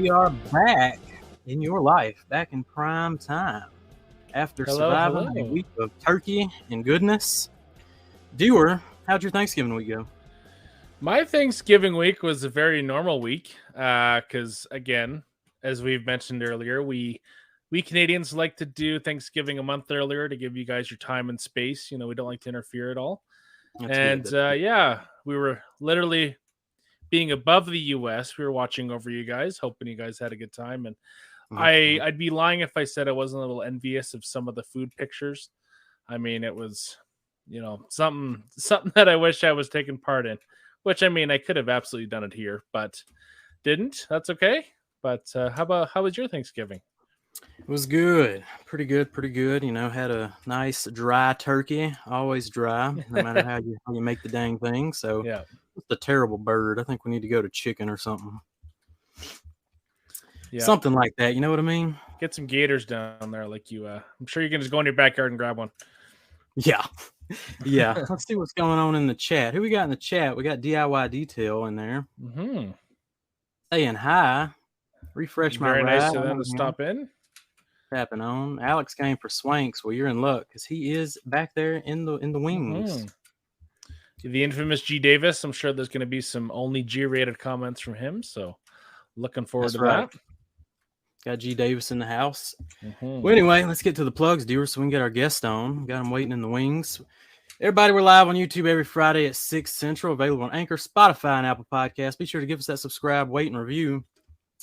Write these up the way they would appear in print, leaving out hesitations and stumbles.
we are back in your life, back in prime time. After surviving a week of turkey and goodness. Dewar, how'd your Thanksgiving week go? My Thanksgiving week was a very normal week because, again, as we've mentioned earlier, we Canadians like to do Thanksgiving a month earlier to give you guys your time and space. We don't like to interfere at all. That's good. We were literally being above the U.S. We were watching over you guys, hoping you guys had a good time. And I'd be lying if I said I wasn't a little envious of some of the food pictures. I mean, it was, something that I wish I was taking part in. Which, I mean, I could have absolutely done it here, but didn't. That's okay. But how was your Thanksgiving? It was good. Pretty good. Had a nice dry turkey. Always dry, no matter how you make the dang thing. So yeah, it's a terrible bird. I think we need to go to chicken or something. Yeah. Something like that. You know what I mean? Get some gators down there like you. I'm sure you can just go in your backyard and grab one. Yeah. Yeah. Let's see what's going on in the chat. Who we got in the chat? We got DIY Detail in there. Mm-hmm. Saying hi. Refresh my Very ride. nice of them to stop in. Tapping on. Alex came for Swanks. Well, you're in luck because he is back there in the wings. Mm-hmm. The infamous G Davis. I'm sure there's going to be some only G-rated comments from him. So looking forward to that. Got G Davis in the house. Mm-hmm. Well, anyway, let's get to the plugs, Dewar, so we can get our guest on. Got him waiting in the wings. Everybody, we're live on YouTube every Friday at 6 Central, available on Anchor, Spotify, and Apple Podcasts. Be sure to give us that subscribe, rate, and review.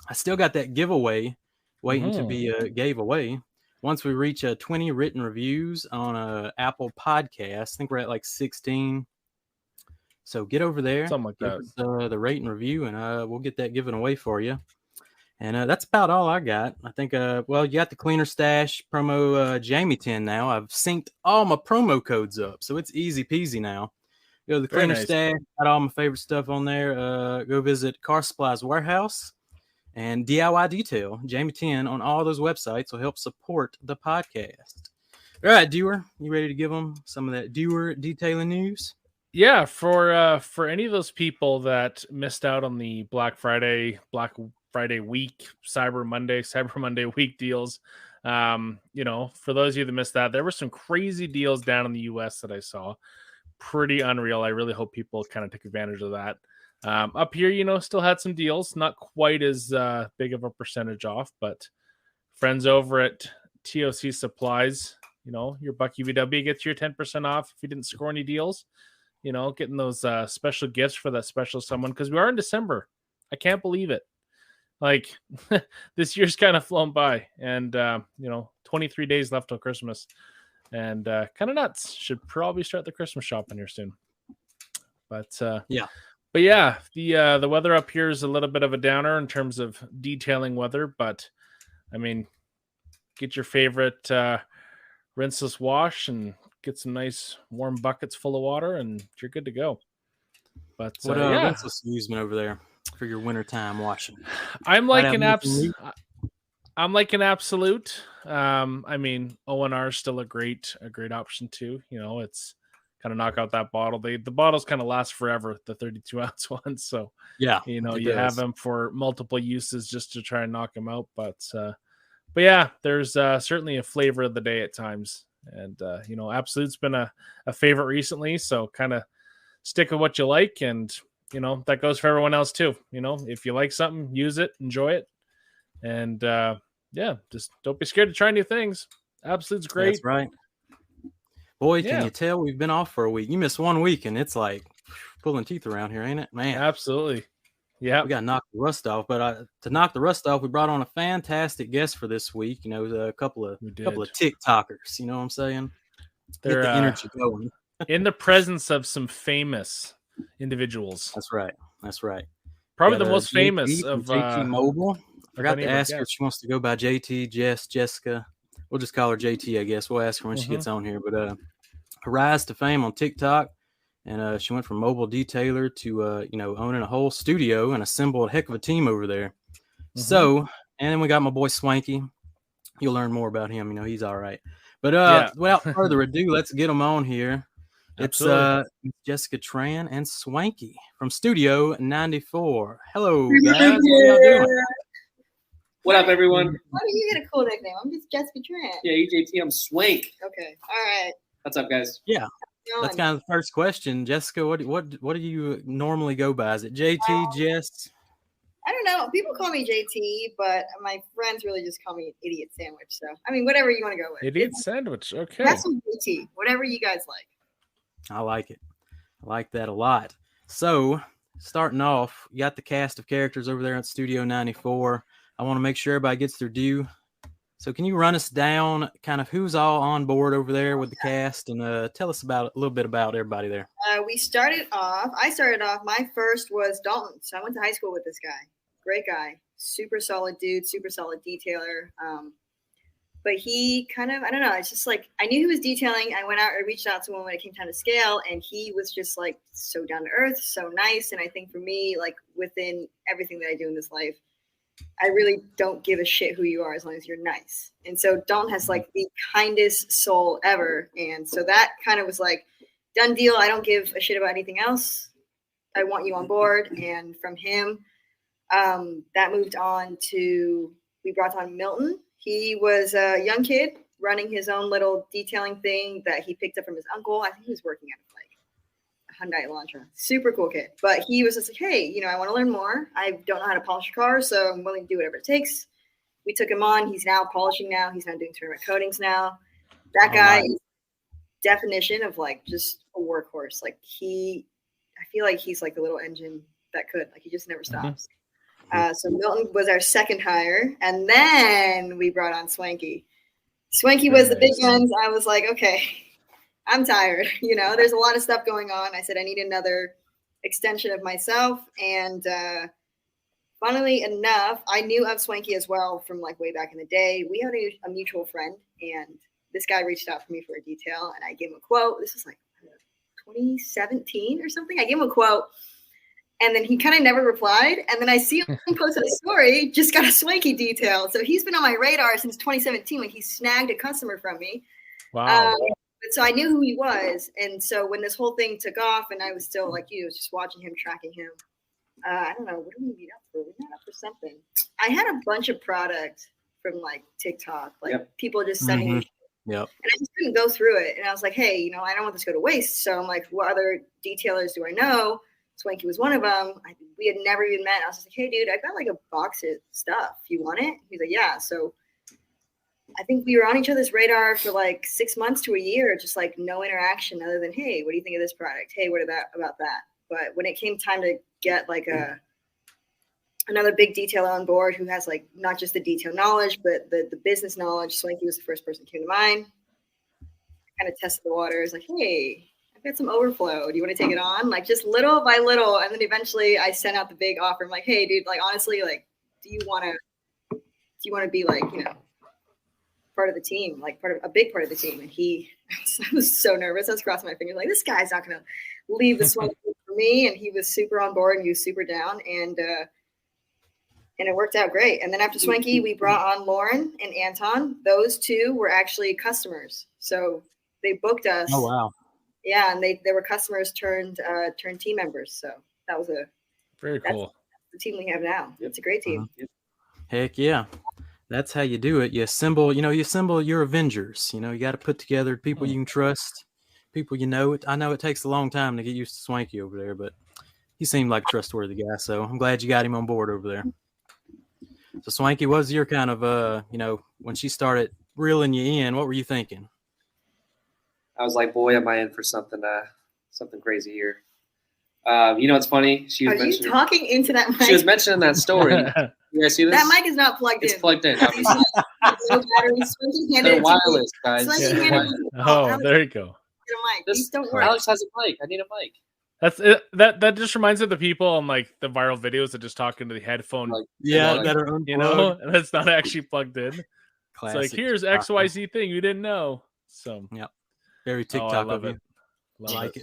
I still got that giveaway waiting to be gave away. Once we reach 20 written reviews on Apple Podcasts, I think we're at like 16. So get over there. Something like that. Us, the rate and review, and we'll get that given away for you. And that's about all I got. I think, you got the Cleaner Stash promo Jamie 10 now. I've synced all my promo codes up, so it's easy peasy now. Go to the Cleaner Stash, got all my favorite stuff on there. Go visit Car Supplies Warehouse and DIY Detail, Jamie 10 on all those websites will help support the podcast. All right, Dewar, you ready to give them some of that Dewar detailing news? Yeah, for any of those people that missed out on the Black Friday week, Cyber Monday week deals. For those of you that missed that, there were some crazy deals down in the US that I saw. Pretty unreal. I really hope people kind of take advantage of that. Up here, still had some deals, not quite as big of a percentage off, but friends over at TOC Supplies, your Bucky VW gets your 10% off if you didn't score any deals. Getting those special gifts for that special someone, because we are in December. I can't believe it. Like this year's kind of flown by, and 23 days left till Christmas, and kind of nuts. Should probably start the Christmas shopping here soon. But the weather up here is a little bit of a downer in terms of detailing weather, but I mean, get your favorite rinseless wash and get some nice warm buckets full of water, and you're good to go. But what rinseless using over there for your wintertime washing? I'm like an absolute. I mean, O&R is still a great option too. It's kind of knock out that bottle. The bottles kind of last forever, the 32-ounce ones. So yeah, you have them for multiple uses just to try and knock them out. But yeah, there's certainly a flavor of the day at times. And, Absolute's been a favorite recently. So kind of stick with what you like. And, that goes for everyone else too. If you like something, use it, enjoy it. And just don't be scared to try new things. Absolute's great. That's right. Boy, can you tell we've been off for a week. You missed 1 week and it's like pulling teeth around here, ain't it? Man. Absolutely. Yeah. We got to knock the rust off. But to knock the rust off, we brought on a fantastic guest for this week. A couple of TikTokers. You know what I'm saying? They're get the energy going. In the presence of some famous individuals. That's right. Probably the most famous of JT Mobile. I forgot to ask her if she wants to go by JT, Jessica. We'll just call her JT, I guess. We'll ask her when she gets on here. But her rise to fame on TikTok, and she went from mobile detailer to owning a whole studio and assembled a heck of a team over there. So, and then we got my boy Swanky. You'll learn more about him. He's all right. But without further ado, let's get them on here. It's Jessica Tran and Swanky from Studio 94. Hello, guys. How y'all doing? What up, everyone? Why do you get a cool nickname? I'm just Jessica Tran. Yeah, EJT, I'm Swank. Okay. All right. What's up, guys? Yeah. That's kind of the first question. Jessica, what do you normally go by? Is it JT, Jess? I don't know. People call me JT, but my friends really just call me Idiot Sandwich. So, I mean, whatever you want to go with. Idiot Sandwich. Okay. That's some JT. Whatever you guys like. I like it. I like that a lot. So, starting off, you got the cast of characters over there at Studio 94. I want to make sure everybody gets their due. So can you run us down kind of who's all on board over there with the cast and tell us a little bit about everybody there? I started off, my first was Dalton. So I went to high school with this guy. Great guy. Super solid dude, super solid detailer. But he kind of, I don't know, it's just like, I knew he was detailing. I reached out to him when it came time to scale, and he was just like so down to earth, so nice. And I think for me, like within everything that I do in this life, I really don't give a shit who you are as long as you're nice. And so Dalton has like the kindest soul ever. And so that kind of was like, done deal. I don't give a shit about anything else. I want you on board. And from him, that moved on to, we brought on Milton. He was a young kid running his own little detailing thing that he picked up from his uncle. I think he was working at Hyundai Elantra. Super cool kid. But he was just like, hey, I want to learn more. I don't know how to polish a car, so I'm willing to do whatever it takes. We took him on. He's now polishing now. He's now doing tournament coatings now. That guy is definition of like just a workhorse. Like I feel like he's like the little engine that could. Like he just never stops. So Milton was our second hire. And then we brought on Swanky. Swanky was the big guns. I was like, okay, I'm tired. There's a lot of stuff going on. I said, I need another extension of myself. And funnily enough, I knew of Swanky as well from like way back in the day. We had a mutual friend, and this guy reached out for me for a detail, and I gave him a quote. This was like 2017 or something. I gave him a quote, and then he kind of never replied. And then I see him post a story, just got a Swanky detail. So he's been on my radar since 2017. Like he snagged a customer from me. Wow. So I knew who he was. And so when this whole thing took off and I was still like you, just watching him, tracking him, I don't know, what did we meet up for? We met up for something. I had a bunch of product from like TikTok, like people just sending me. Yep. And I just couldn't go through it. And I was like, hey, I don't want this to go to waste. So I'm like, what other detailers do I know? Swanky was one of them. We had never even met. I was just like, hey, dude, I got like a box of stuff. You want it? He's like, yeah. So I think we were on each other's radar for like 6 months to a year, just like no interaction other than, hey, what do you think of this product? Hey, what about that? But when it came time to get like another big detailer on board who has like not just the detail knowledge, but the business knowledge, Swanky was the first person that came to mind. Kind of tested the waters, like, hey, I've got some overflow. Do you want to take it on? Like just little by little. And then eventually I sent out the big offer. I'm like, hey, dude, like honestly, like, do you want to be like, part of the team, like a big part of the team? And I was so nervous. I was crossing my fingers like, this guy's not going to leave this one for me. And he was super on board and he was super down. And it worked out great. And then after Swanky, we brought on Lauren and Anton. Those two were actually customers. So they booked us. Oh, wow. Yeah. And they were customers turned team members. So that was very cool. The team we have now. It's a great team. Heck yeah. That's how you do it. You assemble your Avengers. You got to put together people you can trust, people I know it takes a long time to get used to Swanky over there, but he seemed like a trustworthy guy, so I'm glad you got him on board over there. So Swanky, what was your kind of, when she started reeling you in, what were you thinking? I was like, boy, am I in for something crazy here. It's funny. She was mentioning, talking into that mic? She was mentioning that story. You guys see this? That mic is not plugged in. It's plugged in. No batteries. They're wireless, guys. Oh, there you go. These don't work. Alex has a mic. I need a mic. That's it. That just reminds me of the people on like the viral videos that just talk into the headphone. That are unplugged. And it's not actually plugged in. Classic. It's like, here's XYZ thing you didn't know. So very TikTok of it. Like it.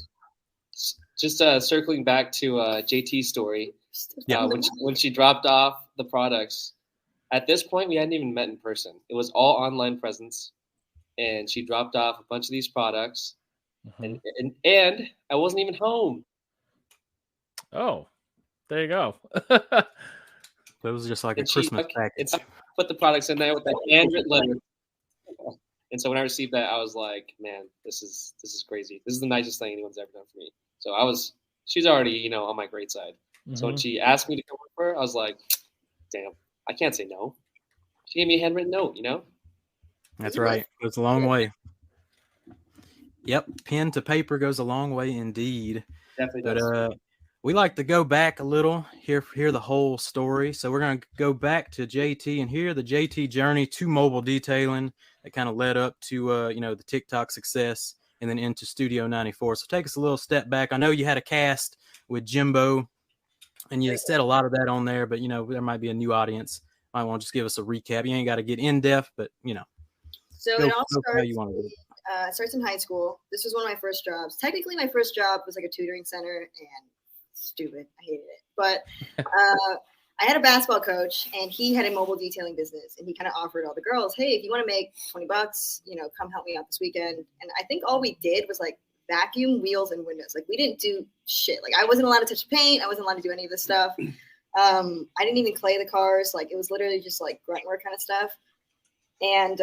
Just circling back to JT's story. When she dropped off the products, at this point we hadn't even met in person. It was all online presence, and she dropped off a bunch of these products, and I wasn't even home. Oh, there you go. It was just like a Christmas package. put the products in there with that handwritten letter. And so when I received that, I was like, man, this is crazy. This is the nicest thing anyone's ever done for me. So she's already, on my great side. Mm-hmm. So when she asked me to come work for her, I was like, damn, I can't say no. She gave me a handwritten note, That's right. It goes a long way. Yep. Pen to paper goes a long way indeed. Definitely does. But we like to go back a little, hear the whole story. So we're going to go back to JT and hear the JT journey to mobile detailing that kind of led up to, the TikTok success and then into Studio 94. So take us a little step back. I know you had a cast with Jimbo and you said a lot of that on there, but, there might be a new audience. Might want to just give us a recap. You ain't got to get in depth, but, So it all starts in high school. This was one of my first jobs. Technically, my first job was like a tutoring center, and stupid. I hated it. But I had a basketball coach, and he had a mobile detailing business, and he kind of offered all the girls, hey, if you want to make $20, come help me out this weekend. And I think all we did was like vacuum, wheels, and windows. Like we didn't do shit. Like I wasn't allowed to touch the paint. I wasn't allowed to do any of this stuff. I didn't even clay the cars. Like it was literally just like grunt work kind of stuff. And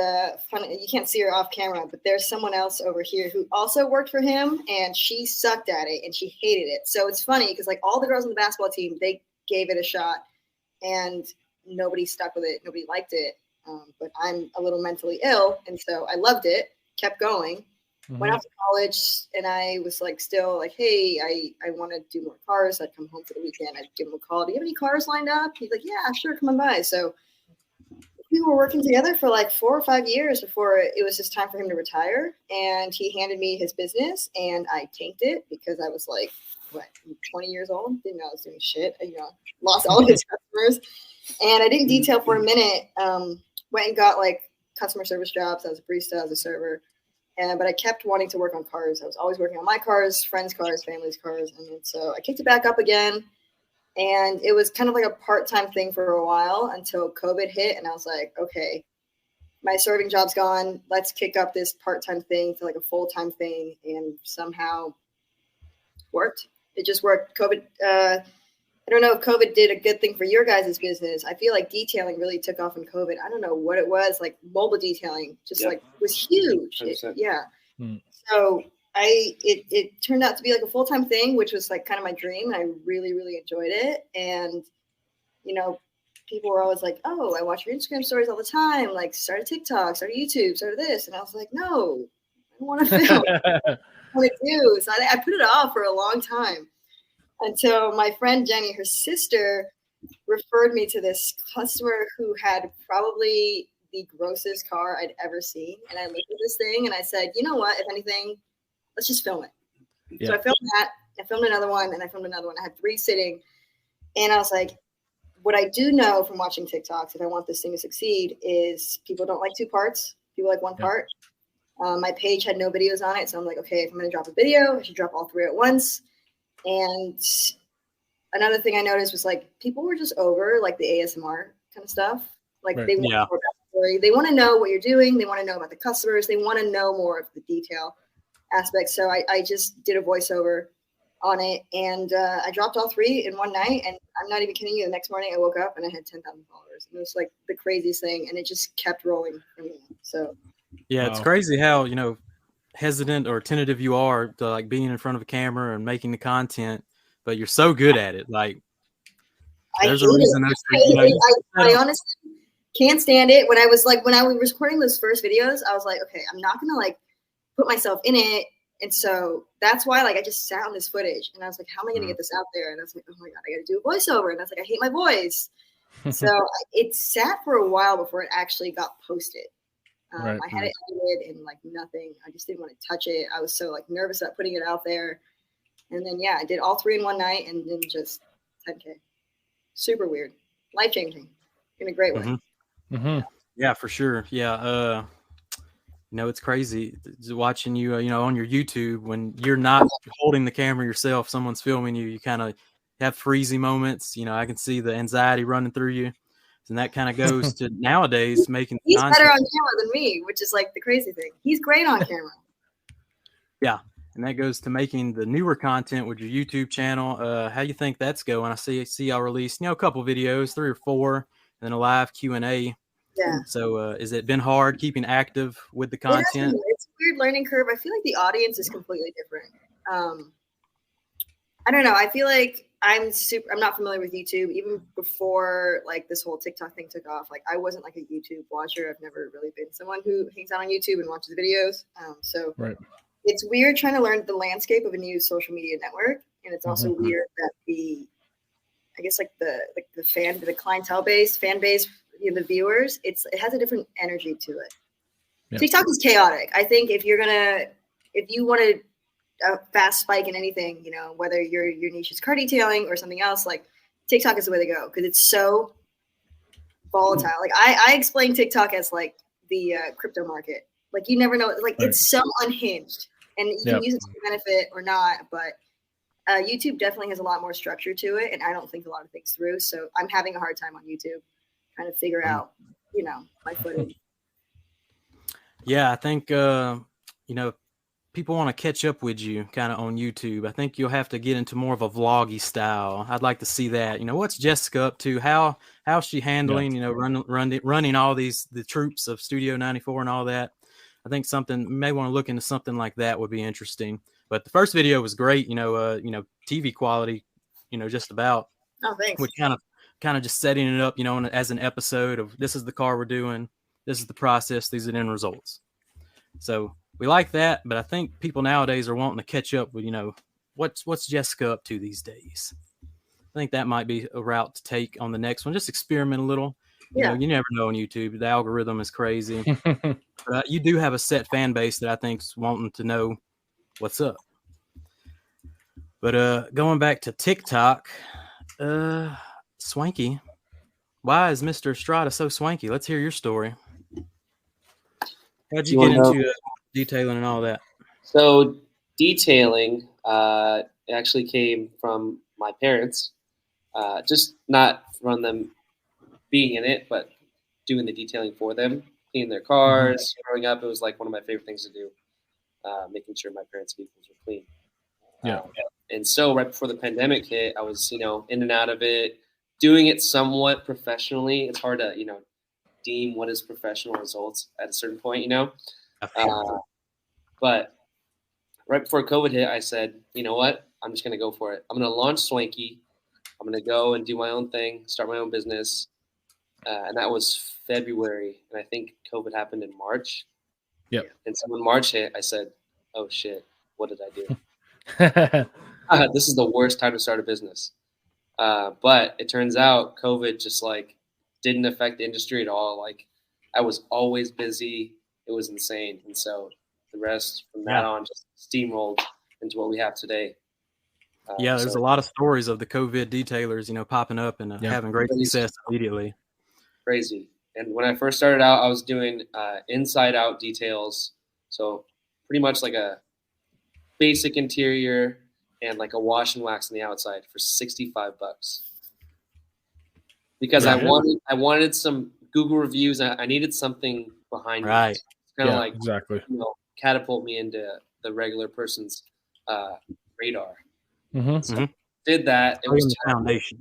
funny, you can't see her off camera, but there's someone else over here who also worked for him, and she sucked at it and she hated it. So it's funny because like all the girls on the basketball team, they gave it a shot, and nobody stuck with it. Nobody liked it. But I'm a little mentally ill, and so I loved it. Kept going. Mm-hmm. Went off to college, and I was like, still like, hey, I want to do more cars. I'd come home for the weekend. I'd give him a call. Do you have any cars lined up? He's like, yeah, sure, come on by. So we were working together for like 4 or 5 years before it was just time for him to retire. And he handed me his business, and I tanked it because I was like, 20 years old? Didn't know I was doing shit. Lost all his customers. And I didn't detail for a minute. Went and got like customer service jobs. I was a barista, I was a server. But I kept wanting to work on cars. I was always working on my cars, friends' cars, family's cars. And so I kicked it back up again. And it was kind of like a part-time thing for a while until COVID hit. And I was like, okay, my serving job's gone. Let's kick up this part-time thing to like a full-time thing. And somehow worked. It just worked. COVID, I don't know if COVID did a good thing for your guys' business. I feel like detailing really took off in COVID. I don't know what it was. Like mobile detailing just like was huge. So it turned out to be like a full-time thing, which was like kind of my dream. I really, really enjoyed it. And, people were always like, oh, I watch your Instagram stories all the time. Like start a TikTok, start a YouTube, start this. And I was like, no, I don't want to film. I want to do. So I put it off for a long time until my friend Jenny, her sister, referred me to this customer who had probably the grossest car I'd ever seen. And I looked at this thing and I said, you know what, if anything, let's just film it. Yeah. So I filmed that. I filmed another one, and I filmed another one. I had 3 sitting. And I was like, what I do know from watching TikToks, if I want this thing to succeed, is people don't like 2 parts. People like 1 part. My page had no videos on it. So I'm like, okay, if I'm going to drop a video, I should drop all 3 at once. And another thing I noticed was like people were just over like the ASMR kind of stuff. Like they want more about the story. They want to know what you're doing. They want to know about the customers. They want to know more of the detail aspect. So I just did a voiceover on it, and I dropped all 3 in one night. And I'm not even kidding you. The next morning I woke up and I had 10,000 followers. It was like the craziest thing, and it just kept rolling from me. So yeah, it's crazy how hesitant or tentative you are to like being in front of a camera and making the content, but you're so good at it. Like there's a reason. I honestly can't stand it. When I was recording those first videos, I was like, okay, I'm not gonna like put myself in it. And so that's why like I just sat on this footage and I was like, how am I gonna get this out there? And I was like, oh my God, I gotta do a voiceover. And I was like, I hate my voice. So it sat for a while before it actually got posted. I had it edited and like nothing. I just didn't want to touch it. I was so like nervous about putting it out there. And then I did all 3 in one night, and then just 10K. Super weird, life changing, in a great way. Mm-hmm. Mm-hmm. Yeah, for sure. Yeah, it's crazy watching you. On your YouTube when you're not holding the camera yourself, someone's filming you. You kind of have freezy moments. I can see the anxiety running through you. And that kind of goes to nowadays making. He's better on camera than me, which is like the crazy thing. He's great on camera. Yeah, and that goes to making the newer content with your YouTube channel. How you think that's going? I see y'all released a couple videos, 3 or 4, and then a live Q&A. Yeah. So has it been hard keeping active with the It has content? been- it's a weird learning curve. I feel like the audience is completely different. I don't know. I feel like I'm not familiar with YouTube. Even before like this whole TikTok thing took off, like I wasn't like a YouTube watcher. I've never really been someone who hangs out on YouTube and watches videos. So Right. it's weird trying to learn the landscape of a new social media network, and it's also Mhm. weird that the clientele base, fan base, the viewers, it has a different energy to it. Yeah. TikTok is chaotic. I think if you want a fast spike in anything, whether your niche is car detailing or something else, like TikTok is the way to go because it's so volatile. Like I explain TikTok as like the crypto market. Like you never know. Like it's so unhinged, and you can use it to your benefit or not. But YouTube definitely has a lot more structure to it, and I don't think a lot of things through. So I'm having a hard time on YouTube trying to figure out, my footage. Yeah, I think people want to catch up with you kind of on YouTube. I think you'll have to get into more of a vloggy style. I'd like to see that. What's Jessica up to? How's she handling, running all the troops of Studio 94 and all that? I think may want to look into something like that would be interesting. But the first video was great, TV quality, just about. Oh, thanks. We're kind of just setting it up, as an episode of this is the car we're doing, this is the process, these are the end results. So we like that, but I think people nowadays are wanting to catch up with, what's Jessica up to these days. I think that might be a route to take on the next one. Just experiment a little. You never know on YouTube. The algorithm is crazy. But you do have a set fan base that I think's wanting to know what's up. But going back to TikTok, Swanky, why is Mr. Estrada so swanky? Let's hear your story. How'd you get into detailing and all that? So detailing actually came from my parents, just not from them being in it, but doing the detailing for them, cleaning their cars. Growing up, it was like one of my favorite things to do, making sure my parents' vehicles were clean. Yeah. And so right before the pandemic hit, I was, in and out of it, doing it somewhat professionally. It's hard to, deem what is professional results at a certain point, But right before COVID hit, I said, you know what? I'm just going to go for it. I'm going to launch Swanky. I'm going to go and do my own thing, start my own business. And that was February. And I think COVID happened in March. Yep. And so when March hit, I said, oh, shit, what did I do? This is the worst time to start a business. But it turns out COVID just didn't affect the industry at all. Like I was always busy. It was insane. And so the rest from that on just steamrolled into what we have today. There's a lot of stories of the COVID detailers, popping up and having great success immediately. Crazy. And when I first started out, I was doing inside out details. So pretty much like a basic interior and like a wash and wax on the outside for $65. Because I wanted some Google reviews. I needed something behind me. Right. Kind of exactly. Catapult me into the regular person's radar. Mm-hmm. So did that. It was the foundation.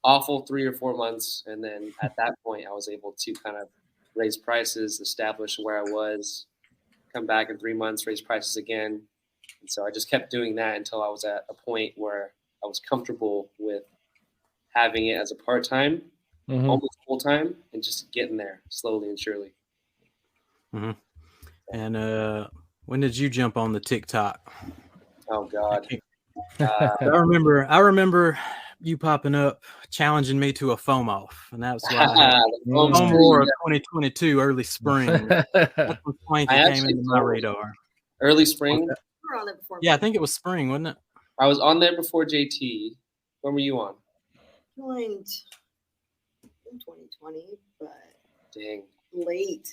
Awful 3 or 4 months. And then at that point, I was able to kind of raise prices, establish where I was, come back in 3 months, raise prices again. And so I just kept doing that until I was at a point where I was comfortable with having it as a part-time, almost full-time, and just getting there slowly and surely. Mm-hmm. And when did you jump on the TikTok? Oh, God. I remember you popping up, challenging me to a foam off, and that was why foam war of 2022, early spring. That's when Swanky came into my radar. Early spring? We were on there before. Yeah, I think it was spring, wasn't it? I was on there before JT. When were you on? Joined in 2020, but dang, late,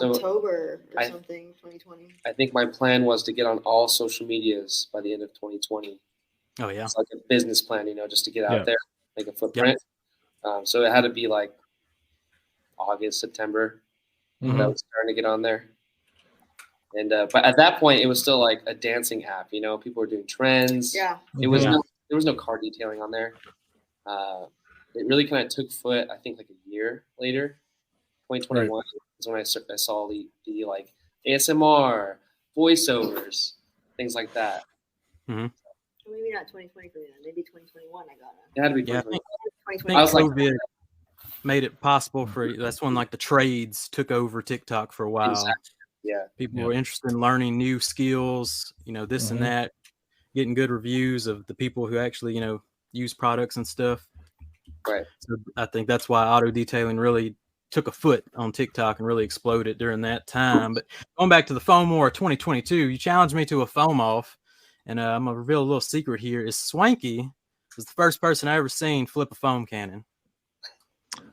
October or something, 2020. I think my plan was to get on all social medias by the end of 2020. Oh, yeah. It's like a business plan, just to get out there, make a footprint. So it had to be like August, September that I was starting to get on there. And but at that point, it was still like a dancing app. People were doing trends. Yeah. It was there was no car detailing on there. it really kind of took foot. I think like a year later, 2021 is when I saw the like ASMR, voiceovers, things like that. Mm-hmm. Maybe not 2023 then. Maybe 2021. I got it. It had to be Yeah, 2021. I think COVID made it possible for that's when like the trades took over TikTok for a while. Exactly. Yeah, people were interested in learning new skills, this and that, getting good reviews of the people who actually use products and stuff. Right. So I think that's why auto detailing really took a foot on TikTok and really exploded during that time. But going back to the foam war 2022, you challenged me to a foam off, and I'm gonna reveal a little secret here. Is Swanky was the first person I ever seen flip a foam cannon.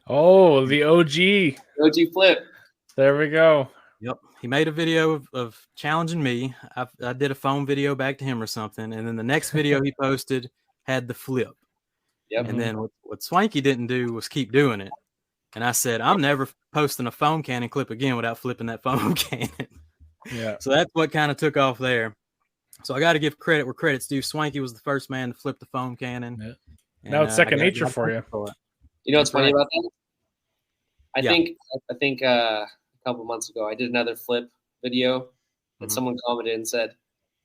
Oh, the OG. OG flip. There we go. Yep. He made a video of challenging me. I did a foam video back to him or something. And then the next video he posted had the flip. Yep. And then what Swanky didn't do was keep doing it. And I said, I'm never posting a foam cannon clip again without flipping that foam cannon. Yeah. So that's what kind of took off there. So I got to give credit where credit's due. Swanky was the first man to flip the foam cannon. Yeah. Now it's second nature for you. You know what's funny about that? I think a couple months ago I did another flip video, and someone commented and said,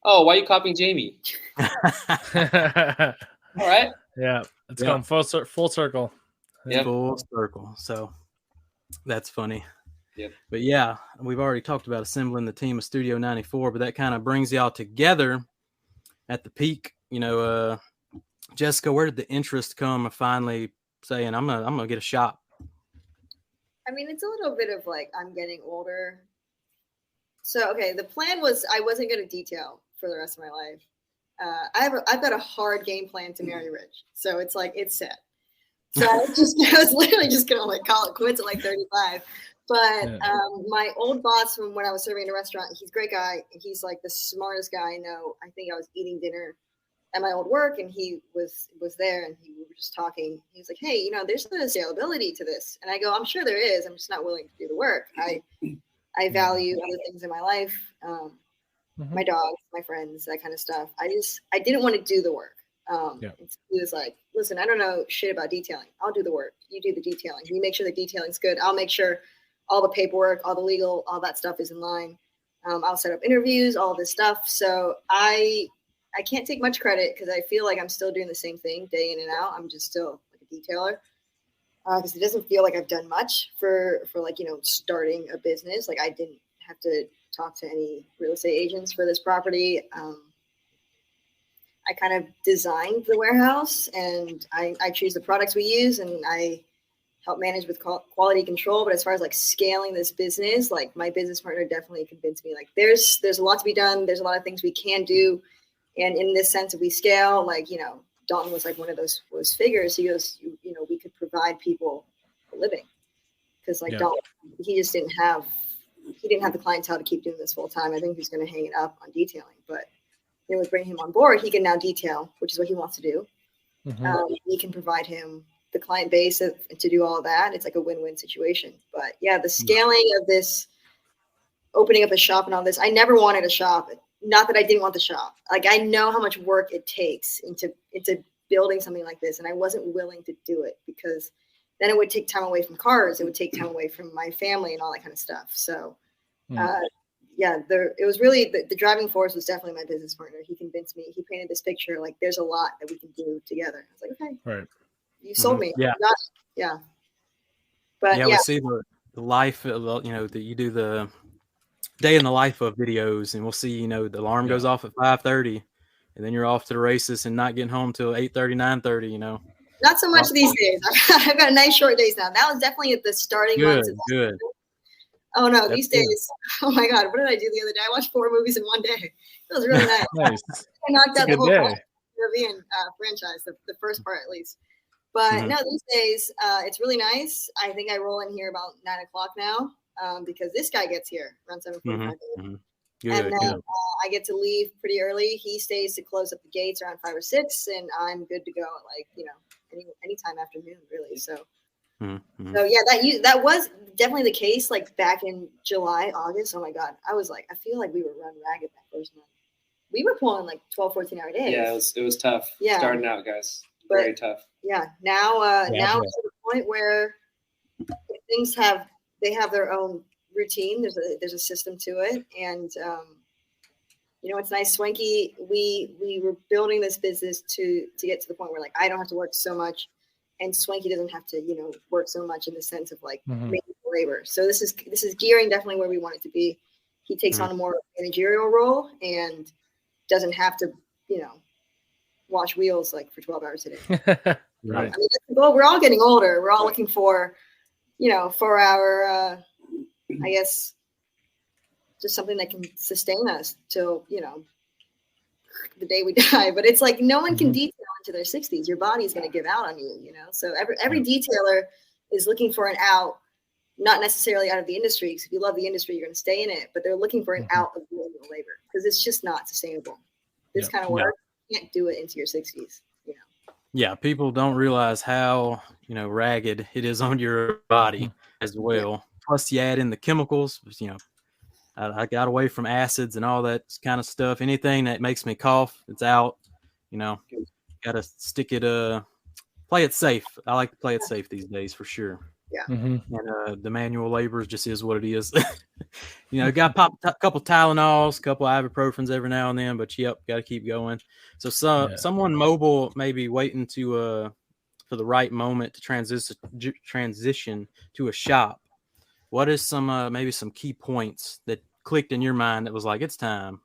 "Oh, why are you copying Jamie?" All right. Yeah, it's gone full circle. Yeah, full circle. So that's funny. Yep. But yeah, we've already talked about assembling the team of Studio 94, but that kind of brings y'all together at the peak. Jessica, where did the interest come of finally saying I'm gonna get a shop? I mean, it's a little bit of like I'm getting older. So okay, the plan was I wasn't going to detail for the rest of my life. I've got a hard game plan to marry rich, so it's like it's set. So I was literally just gonna like call it quits at like 35. But my old boss from when I was serving in a restaurant, he's a great guy. He's like the smartest guy I know. I think I was eating dinner at my old work, and he was there, and we were just talking. He was like, "Hey, there's no scalability to this," and I go, "I'm sure there is. I'm just not willing to do the work. I value other things in my life, my dogs, my friends, that kind of stuff. I didn't want to do the work." He was like, "Listen, I don't know shit about detailing. I'll do the work. You do the detailing. You make sure the detailing's good. I'll make sure all the paperwork, all the legal, all that stuff is in line. I'll set up interviews, all this stuff." So I can't take much credit because I feel like I'm still doing the same thing day in and out. I'm just still like a detailer because it doesn't feel like I've done much for like, starting a business. Like I didn't have to talk to any real estate agents for this property. I kind of designed the warehouse, and I choose the products we use, and I help manage with quality control. But as far as like scaling this business, like my business partner definitely convinced me like there's a lot to be done. There's a lot of things we can do. And in this sense, if we scale, like, Dalton was like one of those figures. He goes, we could provide people a living. Because like Dalton, he didn't have the clientele to keep doing this full time. I think he's going to hang it up on detailing. But with bringing him on board, he can now detail, which is what he wants to do. We can provide him the client base to do all of that. It's like a win-win situation. But yeah, the scaling of this, opening up a shop and all this, I never wanted a shop. Not that I didn't want the shop. Like I know how much work it takes into building something like this, and I wasn't willing to do it because then it would take time away from cars. It would take time away from my family and all that kind of stuff. So, it was really the driving force was definitely my business partner. He convinced me. He painted this picture like there's a lot that we can do together. I was like, okay, right, you sold me. Yeah, But we see the life. That you do the day in the life of videos, and we'll see the alarm goes off at 5:30 and then you're off to the races and not getting home till 8:30, 9:30. Not so much these days. I've got nice short days now. That was definitely at the starting months of that. Good. Oh no, these days, oh my God, what did I do the other day? I watched 4 movies in one day. It was really nice. Nice. I knocked out the whole day. Caribbean franchise, the first part at least. But no, these days, it's really nice. I think I roll in here about 9 o'clock now. Because this guy gets here around 7:45. And then I get to leave pretty early. He stays to close up the gates around 5 or 6, and I'm good to go at like anytime afternoon really. So so yeah, that was definitely the case. Like back in July, August. Oh my God, I was like, I feel like we were run ragged that first month. We were pulling like 12, 14-hour days. Yeah, it was tough. Yeah. Starting out, guys. very tough. Yeah, now now it's to the point where things have their own routine. There's a system to it, and it's nice. Swanky, we were building this business to get to the point where like I don't have to work so much, and Swanky doesn't have to work so much in the sense of like making labor. So this is gearing definitely where we want it to be. He takes on a more managerial role and doesn't have to wash wheels like for 12 hours a day. Right. I mean, we're all getting older. We're all looking for for our I guess just something that can sustain us till the day we die. But it's like no one can detail into their 60s. Your body's going to give out on you, so every detailer is looking for an out, not necessarily out of the industry, because if you love the industry you're going to stay in it, but they're looking for an out of manual labor because it's just not sustainable. This kind of work, you can't do it into your 60s. Yeah, people don't realize how ragged it is on your body as well. Plus, you add in the chemicals. I got away from acids and all that kind of stuff. Anything that makes me cough, it's out. Got to stick it. Play it safe. I like to play it safe these days for sure. Yeah. And the manual labor just is what it is. Got to pop a couple Tylenols, a couple ibuprofens every now and then, but got to keep going. So someone mobile maybe waiting to for the right moment to transition to a shop. What is some maybe some key points that clicked in your mind that was like it's time?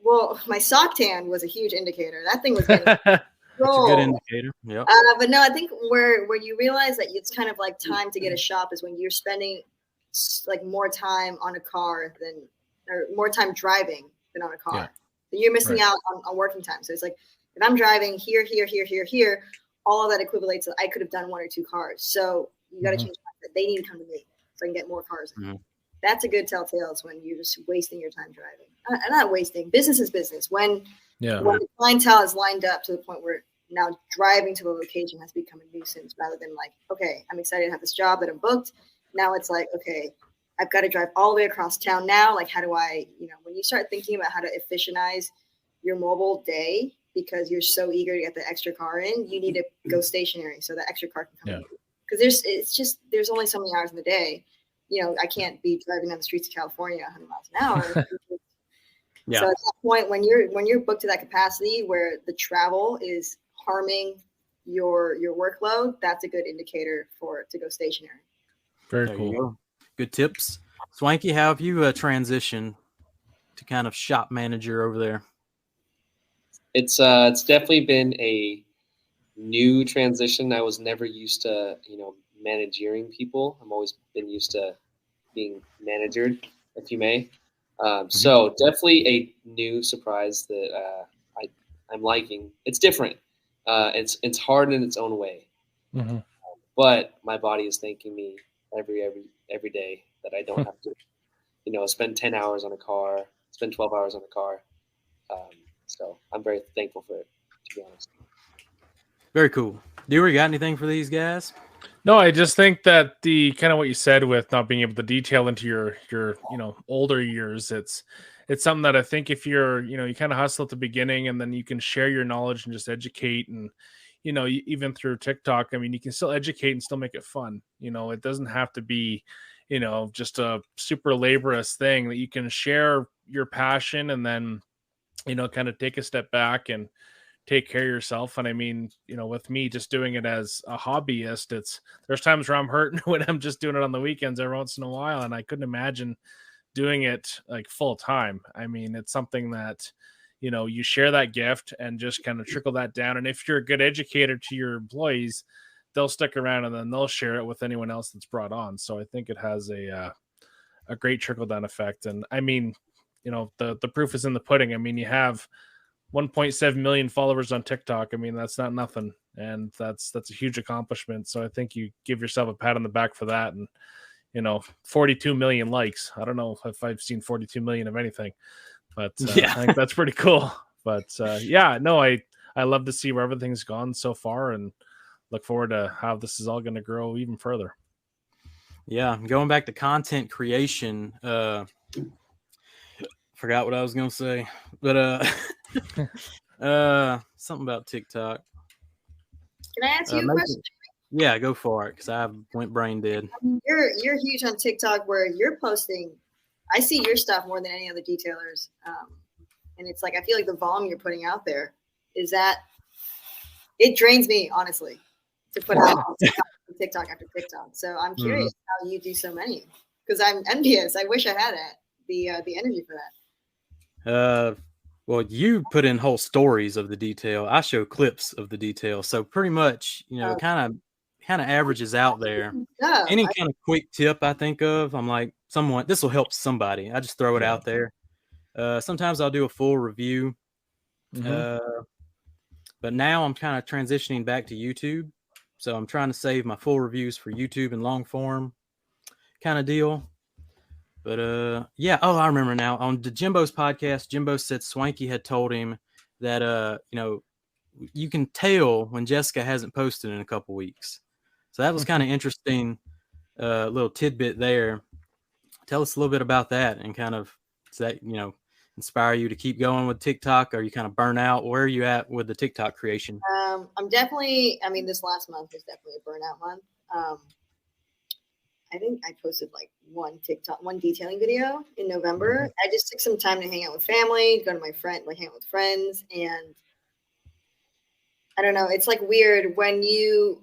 Well, my sock tan was a huge indicator. That thing was getting That's a good indicator. Yep. But no, I think where you realize that it's kind of like time to get a shop is when you're spending like more time on a car or more time driving than on a car. Yeah. So you're missing out on working time. So it's like if I'm driving here, all of that equivalates to I could have done one or two cars. So you got to change that. They need to come to me so I can get more cars. That's a good telltale is when you're just wasting your time driving. Not wasting. Business is business. When the clientele is lined up to the point where now driving to the location has become a nuisance rather than like, okay, I'm excited to have this job that I'm booked. Now it's like, okay, I've got to drive all the way across town now. Like, how do I, when you start thinking about how to efficientize your mobile day because you're so eager to get the extra car in, you need to go stationary so that extra car can come in. Because there's only so many hours in the day. I can't be driving down the streets of California 100 miles an hour. So at that point, when you're booked to that capacity where the travel is harming your workload, that's a good indicator to go stationary. Very cool. Good tips. Swanky, how have you transitioned to kind of shop manager over there? It's definitely been a new transition. I was never used to, managing people. I'm always been used to being managered, if you may. So definitely a new surprise that I'm liking. It's different. It's hard in its own way. But my body is thanking me every day that I don't have to, spend 10 hours on a car, spend 12 hours on a car. So I'm very thankful for it, to be honest. Very cool. Dewey, got anything for these guys? No, I just think that the kind of what you said with not being able to detail into your older years, it's something that I think if you're, you kind of hustle at the beginning and then you can share your knowledge and just educate and, even through TikTok, I mean, you can still educate and still make it fun. It doesn't have to be, just a super laborious thing that you can share your passion and then, kind of take a step back and take care of yourself. And I mean, with me just doing it as a hobbyist, there's times where I'm hurting when I'm just doing it on the weekends every once in a while. And I couldn't imagine doing it like full time. I mean, it's something that, you share that gift and just kind of trickle that down. And if you're a good educator to your employees, they'll stick around and then they'll share it with anyone else that's brought on. So I think it has a great trickle down effect. And I mean, the proof is in the pudding. I mean, you have 1.7 million followers on TikTok. I mean, that's not nothing. And that's a huge accomplishment. So I think you give yourself a pat on the back for that. And, 42 million likes. I don't know if I've seen 42 million of anything, but I think that's pretty cool. But I love to see where everything's gone so far and look forward to how this is all going to grow even further. Yeah. Going back to content creation, forgot what I was going to say, but Something about TikTok. Can I ask you a question? Yeah, go for it, because I went brain dead. You're huge on TikTok, where you're posting. I see your stuff more than any other detailers, and it's like I feel like the volume you're putting out there is that it drains me, honestly, to put out TikTok after TikTok. So I'm curious how you do so many, because I'm envious. I wish I had the energy for that. Well, you put in whole stories of the detail. I show clips of the detail, so pretty much, it kind of averages out there. Any kind of quick tip I think of, I'm like, this will help somebody. I just throw it out there. Sometimes I'll do a full review. But now I'm kind of transitioning back to YouTube. So I'm trying to save my full reviews for YouTube and long form kind of deal. But yeah. Oh, I remember now. On the Jimbo's podcast, Jimbo said Swanky had told him that you can tell when Jessica hasn't posted in a couple weeks. So that was kind of interesting. Little tidbit there. Tell us a little bit about that, and kind of, does that inspire you to keep going with TikTok? Are you kind of burnt out? Where are you at with the TikTok creation? I'm definitely. I mean, this last month was definitely a burnout month. I think I posted like one detailing video in November. I just took some time to hang out with family, go to my hang out with friends, and I don't know. It's like weird when you,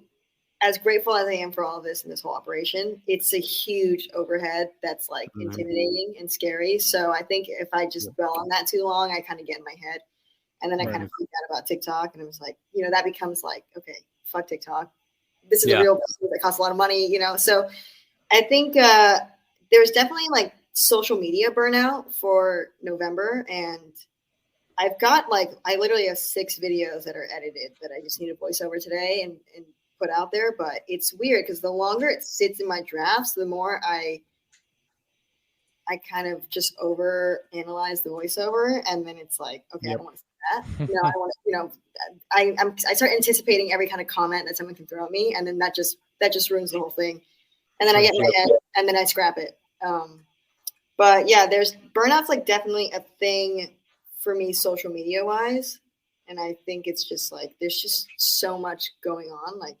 as grateful as I am for all of this and this whole operation, it's a huge overhead that's like intimidating and scary. So I think if I just dwell on that too long, I kind of get in my head, and then I kind of freak out about TikTok, and it was like, that becomes like, okay, fuck TikTok. This is a real business that costs a lot of money, So I think there's definitely like social media burnout for November, and I've got I literally have 6 videos that are edited that I just need a voiceover today and put out there. But it's weird because the longer it sits in my drafts, the more I kind of just over analyze the voiceover, and then it's like, okay, I don't want to say that. I want to, I start anticipating every kind of comment that someone can throw at me, and then that just ruins the whole thing. And then I get in my head, and then I scrap it. But yeah, there's burnout's like definitely a thing for me, social media wise. And I think it's just like, there's just so much going on. Like,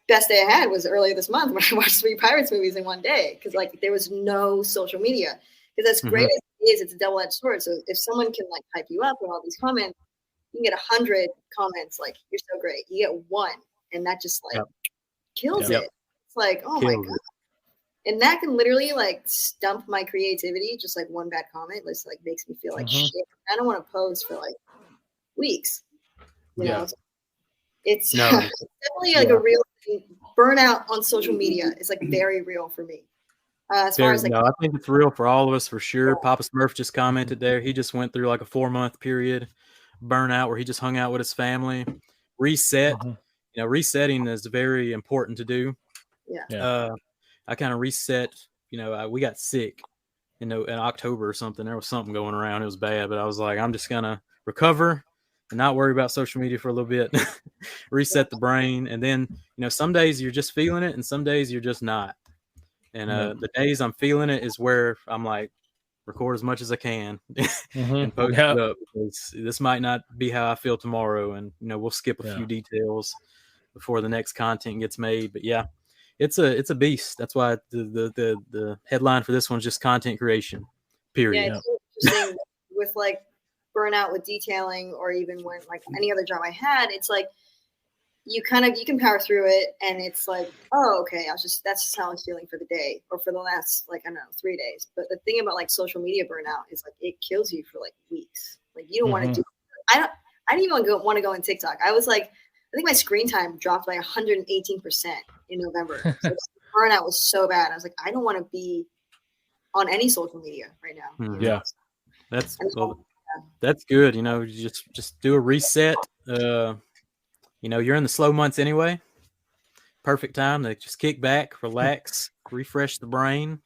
best day I had was earlier this month when I watched 3 Pirates movies in one day. Cause like there was no social media. Cause as great as it is, it's a double-edged sword. So if someone can like hype you up with all these comments, you can get 100 comments like, you're so great. You get 1, and that just like kills it. It's like, oh my God. And that can literally like stump my creativity. Just like one bad comment, just like makes me feel like shit. I don't want to post for like weeks. You know? It's definitely like a real thing. Burnout on social media is like very real for me. As far as like, I think it's real for all of us for sure. Papa Smurf just commented there. He just went through like a 4-month period burnout where he just hung out with his family, reset. Resetting is very important to do. I kind of reset, we got sick, in October or something. There was something going around. It was bad, but I was like, I'm just going to recover and not worry about social media for a little bit, reset the brain. And then, some days you're just feeling it and some days you're just not. And the days I'm feeling it is where I'm like, record as much as I can and post it up, because this might not be how I feel tomorrow. And, we'll skip a few details before the next content gets made. But yeah. It's a beast. That's why the headline for this one is just content creation, period. Yeah, it's interesting with like burnout with detailing, or even when like any other job I had, it's like you can power through it, and it's like, oh, okay, that's just how I was feeling for the day or for the last 3 days. But the thing about like social media burnout is like it kills you for like weeks. Like you don't want to do. I didn't even want to go on TikTok. I was like, I think my screen time dropped by 118% in November. So burnout was so bad. I was like, I don't want to be on any social media right now. That's good. You just do a reset. You're in the slow months anyway. Perfect time to just kick back, relax, refresh the brain,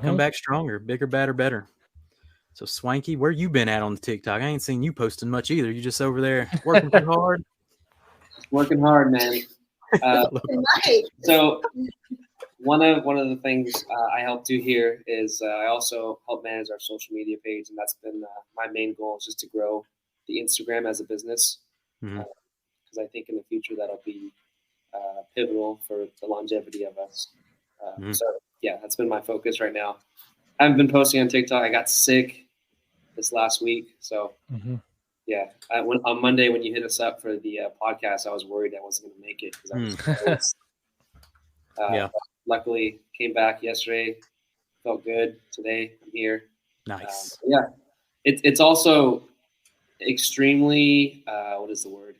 come back stronger, bigger, badder, better. So Swanky, where you been at on the TikTok? I ain't seen you posting much either. You just over there working too hard. Working hard, man. So one of the things I help do here is I also help manage our social media page, and that's been my main goal, is just to grow the Instagram as a business, Mhm. because I think in the future that'll be pivotal for the longevity of us. Mhm. So yeah, that's been my focus right now. I haven't been posting on TikTok. I got sick this last week, so yeah. On Monday when you hit us up for the podcast, I was worried I wasn't going to make it because I was. Yeah. Luckily, came back yesterday. Felt good. Today, I'm here. Nice. Yeah, it's also extremely what is the word?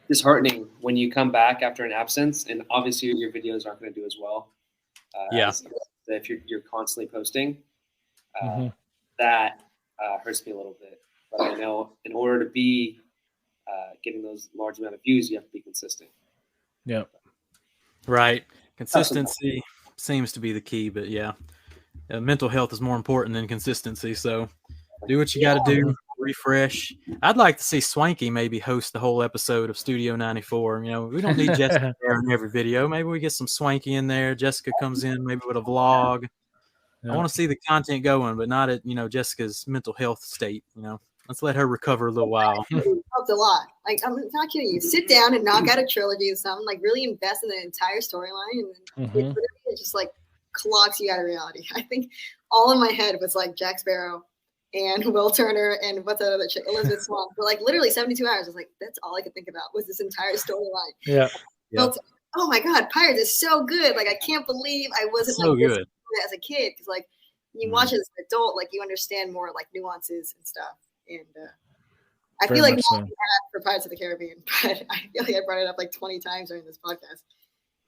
Disheartening when you come back after an absence, and obviously your videos aren't going to do as well. As if you're constantly posting, that hurts me a little bit. But I know in order to be getting those large amount of views, you have to be consistent. Yeah. Right. Consistency seems to be the key, but yeah, mental health is more important than consistency. So do what you got to do. Refresh. I'd like to see Swanky maybe host the whole episode of Studio 94. You know, we don't need Jessica there in every video. Maybe we get some Swanky in there. Jessica comes in maybe with a vlog. I want to see the content going, but not at, Jessica's mental health state. Let's let her recover a little while. Helped a lot. Like, I'm not kidding you. Sit down and knock out a trilogy or something. Like, really invest in the entire storyline, and then it just like clocks you out of reality. I think all in my head was like Jack Sparrow and Will Turner and what's that other chick, Elizabeth Swann. For like literally 72 hours. I was like, that's all I could think about was this entire storyline. Yeah. Oh my God, Pirates is so good. Like, I can't believe I wasn't so like good as a kid, because like you watch it as an adult, like you understand more like nuances and stuff. And I feel like not for Pirates of the Caribbean, but I feel like I brought it up like 20 times during this podcast.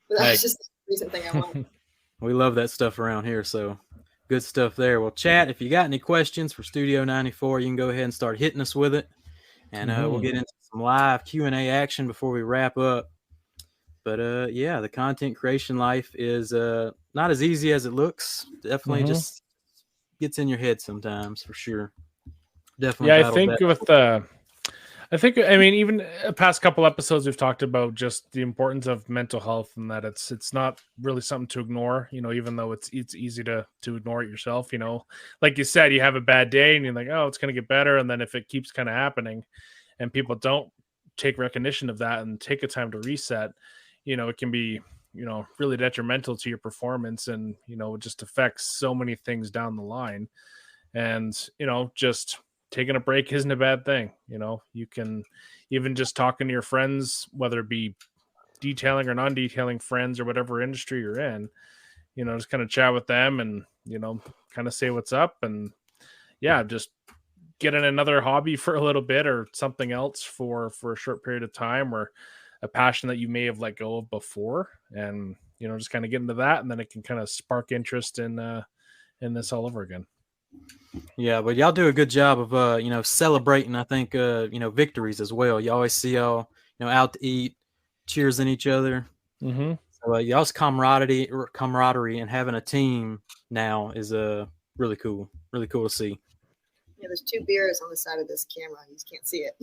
But that was just the recent thing I wanted. We love that stuff around here, so good stuff there. Well, chat, if you got any questions for Studio 94, you can go ahead and start hitting us with it, and we'll get into some live Q&A action before we wrap up. But yeah, the content creation life is not as easy as it looks. Definitely just gets in your head sometimes, for sure. Definitely. Yeah, I think I mean, even the past couple episodes we've talked about just the importance of mental health, and that it's not really something to ignore, even though it's easy to ignore it yourself. Like you said, you have a bad day and you're like, oh, it's going to get better. And then if it keeps kind of happening and people don't take recognition of that and take a time to reset, it can be, really detrimental to your performance, and, it just affects so many things down the line. And, just taking a break isn't a bad thing. You can even just talking to your friends, whether it be detailing or non-detailing friends or whatever industry you're in, just kind of chat with them and, kind of say what's up, and just get in another hobby for a little bit or something else for a short period of time, or a passion that you may have let go of before, and, just kind of get into that. And then it can kind of spark interest in this all over again. Yeah, but y'all do a good job of celebrating, I think, victories as well. You always see y'all, out to eat, cheersing each other. So y'all's camaraderie and having a team now is really cool to see. Yeah, there's 2 beers on the side of this camera. You just can't see it.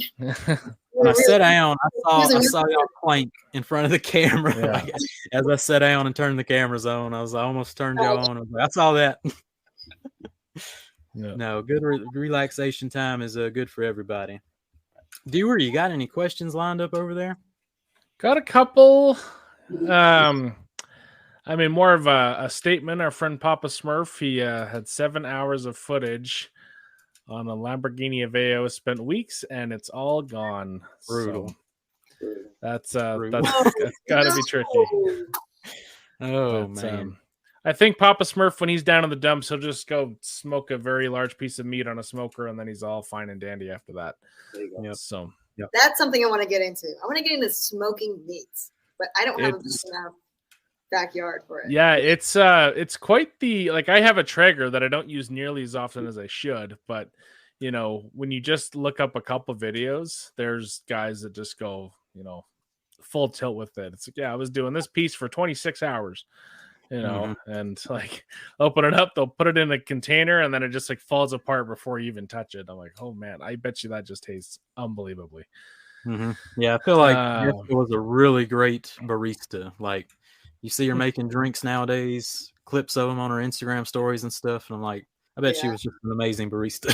When I sat down, I saw y'all clank in front of the camera. Yeah. Like, as I sat down and turned the cameras on, I almost turned y'all on. I saw that. Yeah. No, good relaxation time is good for everybody. Dewar, you got any questions lined up over there? Got a couple. I mean, more of a statement. Our friend Papa Smurf, he had 7 hours of footage on a Lamborghini Aveo, spent weeks, and it's all gone. Brutal. So that's got to be tricky. Oh, man. I think Papa Smurf, when he's down in the dumps, he'll just go smoke a very large piece of meat on a smoker, and then he's all fine and dandy after that. There you go. Yep. So that's something I want to get into. I want to get into smoking meats, but I don't have a big enough backyard for it. Yeah, it's quite the, like, I have a Traeger that I don't use nearly as often as I should, but when you just look up a couple videos, there's guys that just go, full tilt with it. It's like, yeah, I was doing this piece for 26 hours. And like open it up, they'll put it in a container, and then it just like falls apart before you even touch it. I'm like, oh man, I bet you that just tastes unbelievably. Yeah, I feel like Jessica was a really great barista. Like, you see her making drinks nowadays, clips of them on her Instagram stories and stuff, and I'm like, I bet she was just an amazing barista.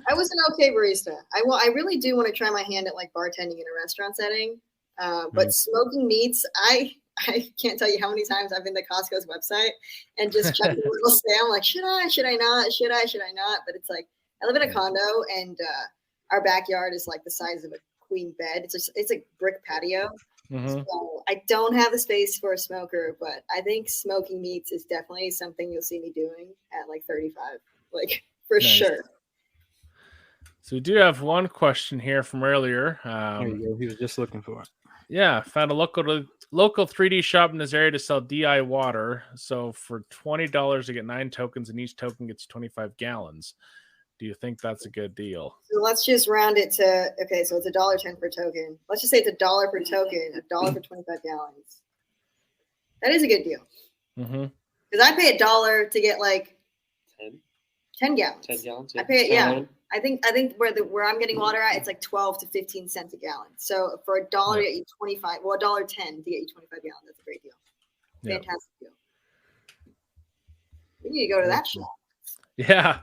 I was an okay barista. I really do want to try my hand at like bartending in a restaurant setting. But smoking meats, I can't tell you how many times I've been to Costco's website and just checked the little say. I'm like, should I not? But it's like, I live in a condo and our backyard is like the size of a queen bed. It's a brick patio. So I don't have the space for a smoker, but I think smoking meats is definitely something you'll see me doing at like 35, like for sure. So we do have one question here from earlier. There you go. He was just looking for it. Yeah, found a local 3D shop in this area to sell DI water. So for $20, you get 9 tokens, and each token gets 25 gallons. Do you think that's a good deal? So let's just round it to, okay, so it's $1.10 per token. Let's just say it's $1 per token, $1 for 25 gallons. That is a good deal. Because I pay $1 to get like 10 gallons. 10 gallons. I pay it, yeah. I think where I'm getting water at, it's like 12 to 15 cents a gallon. So for $1 to get you 25, well, $1.10 to get you 25 gallons, that's a great deal. Fantastic deal. We need to go to that shop. Yeah.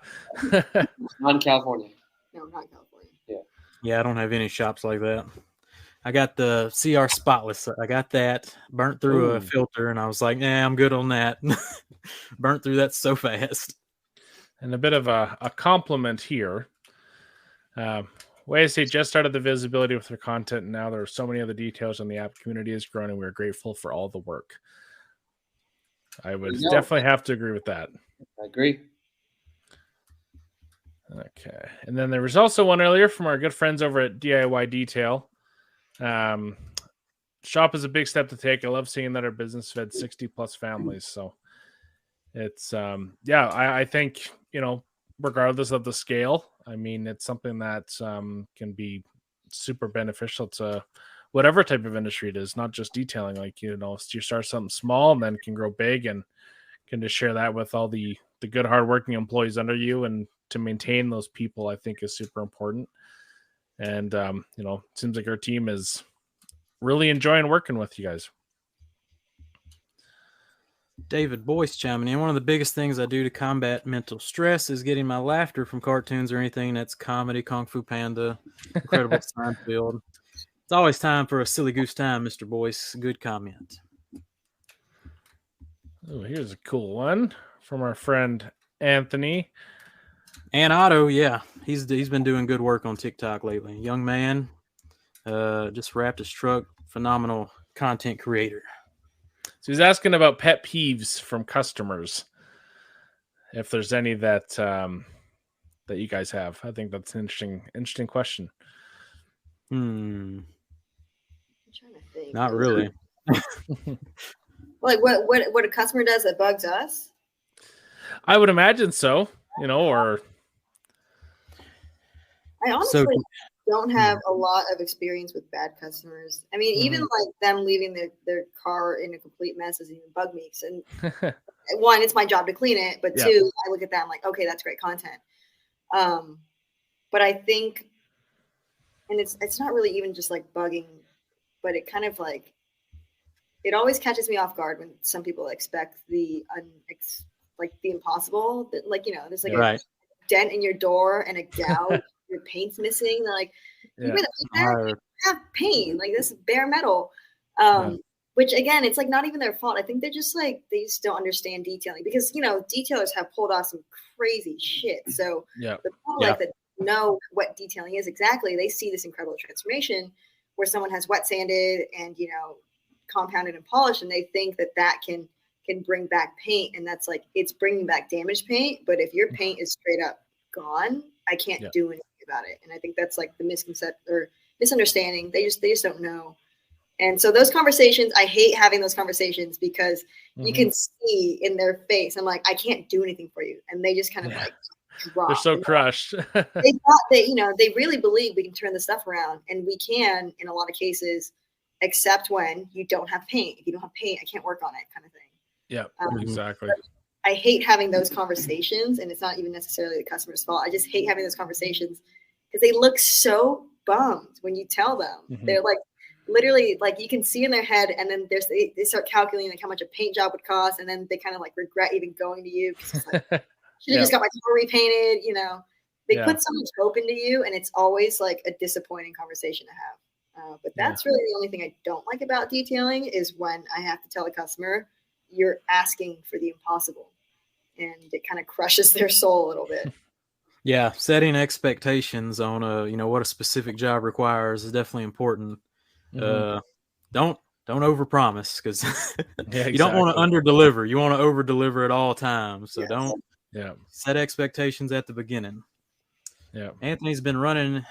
Not in California. No, not California. Yeah, I don't have any shops like that. I got the CR Spotless. I got that burnt through a filter, and I was like, "Nah, I'm good on that." Burnt through that so fast. And a bit of a compliment here. YSA just started the visibility with their content, and now there are so many other details, and the app community is growing, and we're grateful for all the work. I would definitely have to agree with that. I agree. Okay. And then there was also one earlier from our good friends over at DIY Detail. Shop is a big step to take. I love seeing that our business fed 60 plus families. So it's, I think, regardless of the scale, I mean, it's something that can be super beneficial to whatever type of industry it is, not just detailing. Like, you start something small and then can grow big and can just share that with all the good, hardworking employees under you, and to maintain those people, I think, is super important. And, it seems like our team is really enjoying working with you guys. David Boyce chiming in. One of the biggest things I do to combat mental stress is getting my laughter from cartoons or anything that's comedy, Kung Fu Panda, Incredible Seinfeld. It's always time for a silly goose time, Mr. Boyce. Good comment. Oh, here's a cool one from our friend Anthony. And Otto, yeah, he's been doing good work on TikTok lately. Young man, just wrapped his truck. Phenomenal content creator. So he's asking about pet peeves from customers. If there's any that that you guys have, I think that's an interesting question. I'm trying to think. Not really. Like what a customer does that bugs us? I would imagine so. Or I honestly don't have a lot of experience with bad customers. I mean, even like them leaving their car in a complete mess doesn't even bug me. And one, it's my job to clean it, but two, I look at that, I'm like, okay, that's great content. But I think, and it's not really even just like bugging, but it kind of like, it always catches me off guard when some people expect the impossible. That, like, there's like a dent in your door and a gouge, your paint's missing. They're like, you have paint, like this is bare metal. Which again, it's like not even their fault. I think they're just like, they just don't understand detailing, because detailers have pulled off some crazy shit. So the public that know what detailing is exactly, they see this incredible transformation where someone has wet sanded and compounded and polished, and they think that can bring back paint, and that's like, it's bringing back damaged paint. But if your paint is straight up gone, I can't do anything about it. And I think that's like the misconception or misunderstanding. They just don't know. And so those conversations, I hate having those conversations, because you can see in their face, I'm like, I can't do anything for you, and they just kind of like drop. They're so crushed. They thought they really believe we can turn the stuff around, and we can in a lot of cases, except when you don't have paint. If you don't have paint, I can't work on it, kind of thing. Yeah, exactly. I hate having those conversations, and it's not even necessarily the customer's fault. I just hate having those conversations because they look so bummed when you tell them. They're like, literally, like, you can see in their head, and then they start calculating like how much a paint job would cost, and then they kind of like regret even going to you, because it's like, should have just got my car repainted, they put so much hope into you, and it's always like a disappointing conversation to have. But that's really the only thing I don't like about detailing is when I have to tell a customer you're asking for the impossible, and it kind of crushes their soul a little bit. Yeah, setting expectations on what a specific job requires is definitely important. Don't overpromise, because you don't want to underdeliver. You want to overdeliver at all times. So don't set expectations at the beginning. Yeah. Anthony's been running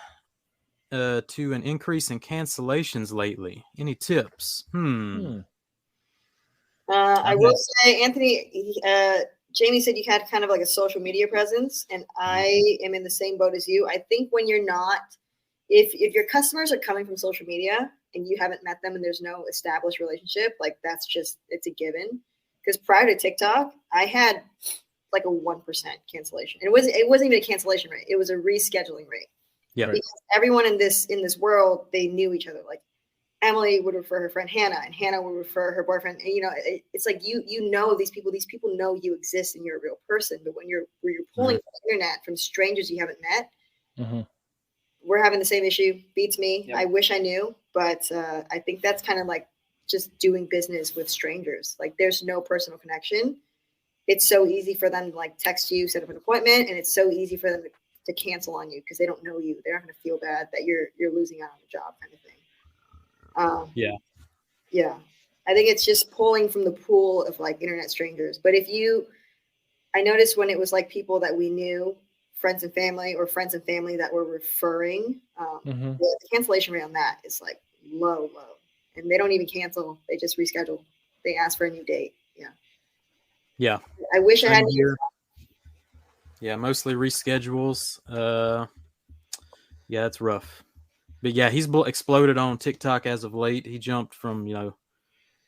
to an increase in cancellations lately. Any tips? I will say, Anthony, Jamie said you had kind of like a social media presence, and I am in the same boat as you. I think when you're not, if your customers are coming from social media and you haven't met them and there's no established relationship, like it's a given. Because prior to TikTok, I had like a 1% cancellation. And it wasn't even a cancellation rate. It was a rescheduling rate. Yeah. Because everyone in this world, they knew each other. Like Emily would refer her friend Hannah, and Hannah would refer her boyfriend. And, it's like you know these people know you exist and you're a real person. But when you're pulling from the internet from strangers you haven't met, we're having the same issue. Beats me. Yep. I wish I knew, but I think that's kind of like just doing business with strangers. Like there's no personal connection. It's so easy for them to like text you, set up an appointment, and it's so easy for them to cancel on you because they don't know you. They're not going to feel bad that you're losing out on the job, kind of thing. Yeah. I think it's just pulling from the pool of like internet strangers. But I noticed when it was like people that we knew, friends and family that were referring, the cancellation rate on that is like low. And they don't even cancel. They just reschedule. They ask for a new date. Yeah. I wish I had. Yeah, mostly reschedules. Yeah, it's rough. But yeah, he's exploded on TikTok as of late. He jumped from,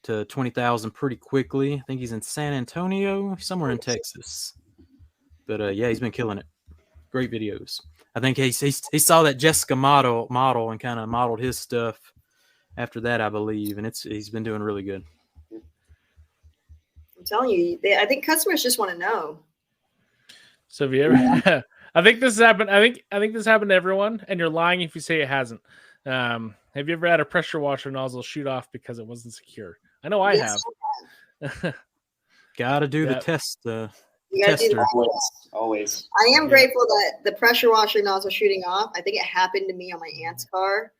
to 20,000 pretty quickly. I think he's in San Antonio, somewhere in Texas. But yeah, he's been killing it. Great videos. I think he saw that Jessica model and kind of modeled his stuff after that, I believe, and he's been doing really good. I'm telling you, I think customers just want to know. So have you ever? I think this has happened. I think this happened to everyone, and you're lying if you say it hasn't. Have you ever had a pressure washer nozzle shoot off because it wasn't secure? I know I have. Gotta do the test. You gotta do always. I am grateful that the pressure washer nozzle shooting off. I think it happened to me on my aunt's car,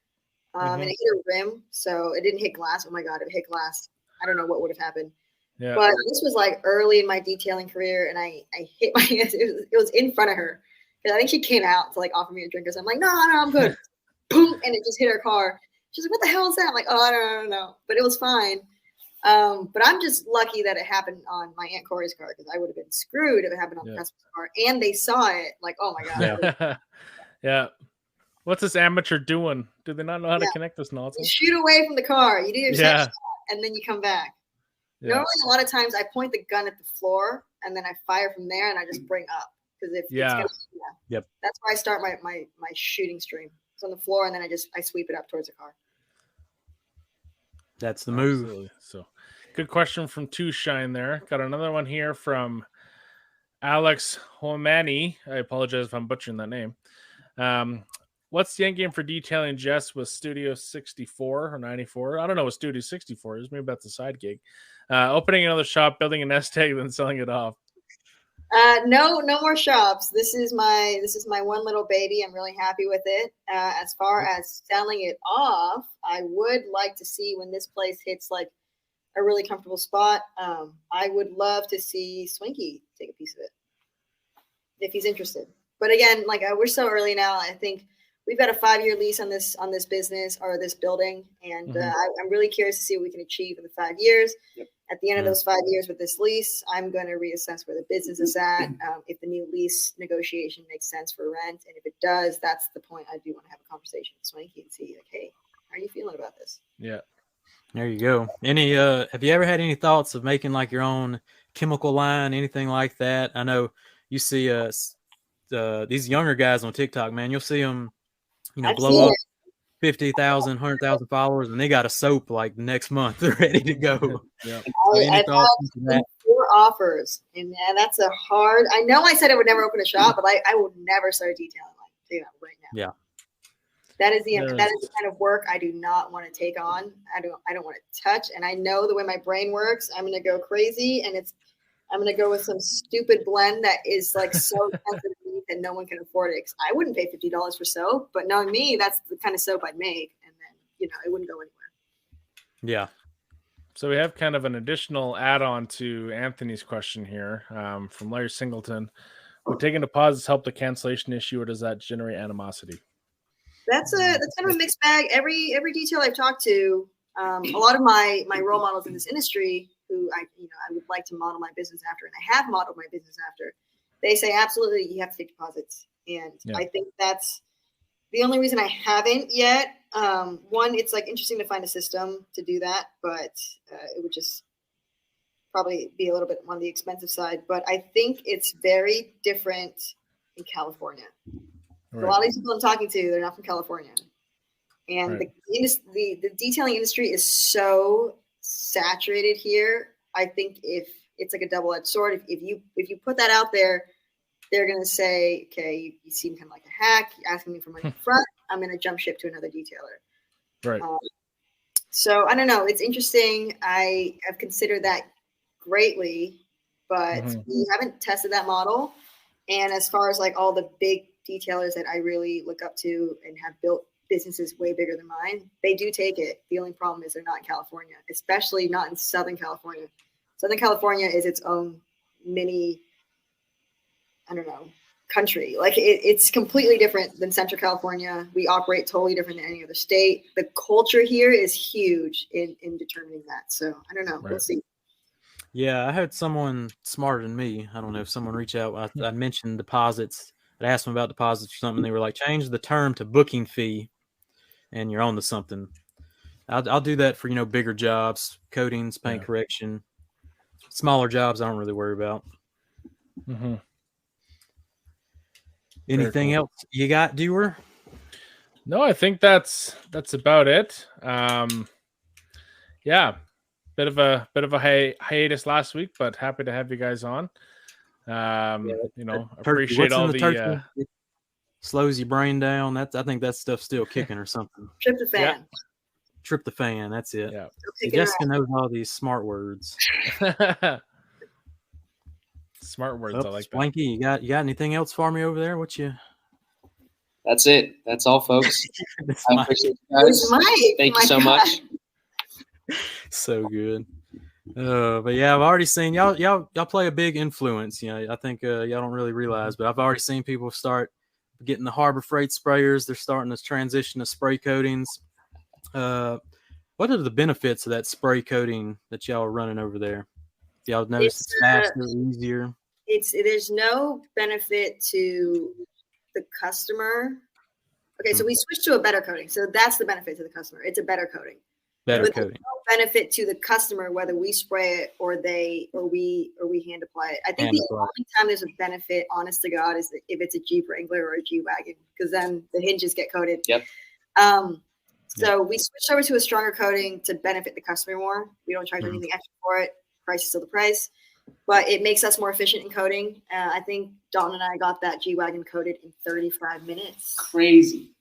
and it hit a rim, so it didn't hit glass. Oh my god, if it hit glass, I don't know what would have happened. Yeah. But this was like early in my detailing career, and I hit my aunt. It was in front of her because I think she came out to like offer me a drink. So I'm like, no, I'm good. Boom, and it just hit her car. She's like, what the hell is that? I'm like, oh, I don't know. But it was fine. But I'm just lucky that it happened on my Aunt Corey's car because I would have been screwed if it happened on the customer's car. And they saw it, like, oh my god. Yeah. What's this amateur doing? Do they not know how to connect this nozzle? You shoot away from the car. You do your second shot, and then you come back. Yeah. Normally, a lot of times I point the gun at the floor and then I fire from there and I just bring up because if it's gonna, that's where I start my shooting stream. It's on the floor and then I sweep it up towards the car. That's the move. Absolutely. So, good question from Two Shine there. Got another one here from Alex Homani. I apologize if I'm butchering that name. What's the end game for detailing Jess with Studio 64 or 94? I don't know what Studio 64 is. Maybe that's a side gig. Opening another shop, building a nest egg, then selling it off. No more shops. This is my one little baby. I'm really happy with it. As far as selling it off, I would like to see when this place hits like a really comfortable spot. I would love to see Swanky take a piece of it if he's interested. But again, like we're so early now. I think we've got a 5-year lease on this business or this building, and I'm really curious to see what we can achieve in the 5 years. Yep. At the end of those 5 years with this lease, I'm going to reassess where the business is at, if the new lease negotiation makes sense for rent, and if it does, that's the point I do want to have a conversation with Swanky and see, like, hey, how are you feeling about this? Yeah. There you go. Any have you ever had any thoughts of making like your own chemical line, anything like that? I know you see these younger guys on TikTok, man. You'll see them, blow up 50,000, 100,000 followers, and they got a soap like next month. They're ready to go. Yeah. I've had 4 offers, and that's a hard. I know I said I would never open a shop, but I will never start a detailing line right now. Yeah. That is the kind of work I do not want to take on. I don't want to touch. And I know the way my brain works, I'm going to go crazy, and I'm going to go with some stupid blend that is like so expensive that no one can afford it. I wouldn't pay $50 for soap, but knowing me, that's the kind of soap I'd make, and then it wouldn't go anywhere. Yeah. So we have kind of an additional add-on to Anthony's question here from Larry Singleton. Would taking deposits help the cancellation issue, or does that generate animosity? That's kind of a mixed bag. Every detail I've talked to, a lot of my role models in this industry, who I would like to model my business after, and I have modeled my business after, they say absolutely you have to take deposits, and I think that's the only reason I haven't yet. One, it's like interesting to find a system to do that, but it would just probably be a little bit on the expensive side. But I think it's very different in California. Right. A lot of these people I'm talking to, they're not from California, and the detailing industry is so saturated here. I think if it's like a double-edged sword, if you put that out there, they're gonna say, okay, you seem kind of like a hack. You're asking me for money up front. I'm gonna jump ship to another detailer. Right. So I don't know. It's interesting. I have considered that greatly, but we haven't tested that model. And as far as like all the big detailers that I really look up to and have built businesses way bigger than mine, they do take it. The only problem is they're not in California, especially not in Southern California. Southern California is its own mini, I don't know, country. Like it's completely different than Central California. We operate totally different than any other state. The culture here is huge in determining that. So I don't know. We'll see. Yeah, I had someone smarter than me. I don't know if someone reached out. I mentioned deposits. I asked them about deposits or something. They were like, change the term to booking fee, and you're on to something. I'll do that for bigger jobs, coatings, paint correction. Smaller jobs, I don't really worry about. Mm-hmm. Anything else you got, Dewar? No, I think that's about it. Yeah, bit of a hiatus last week, but happy to have you guys on. Appreciate all the slows your brain down. I think that stuff's still kicking or something. Tryptophan. Yeah. Tryptophan, that's it. Yeah. See, Jessica knows all these smart words. Smart words, I like that. Swanky, you got anything else for me over there? That's it. That's all, folks. I appreciate you guys. Thank you so much. So good. But yeah, I've already seen y'all play a big influence. I think y'all don't really realize, but I've already seen people start getting the Harbor Freight sprayers. They're starting to transition to spray coatings. What are the benefits of that spray coating that y'all are running over there? Y'all notice it's faster, easier? There's no benefit to the customer. Okay, so we switched to a better coating. So that's the benefit to the customer. It's a better coating. Better but coating. There's no benefit to the customer whether we spray it or we hand apply it. I think the only time there's a benefit, honest to God, is if it's a Jeep Wrangler or a G-Wagon, because then the hinges get coated. Yep. So we switched over to a stronger coating to benefit the customer more. We don't charge anything extra for it. Price is still the price, but it makes us more efficient in coating. I think Dalton and I got that G-Wagon coated in 35 minutes. Crazy.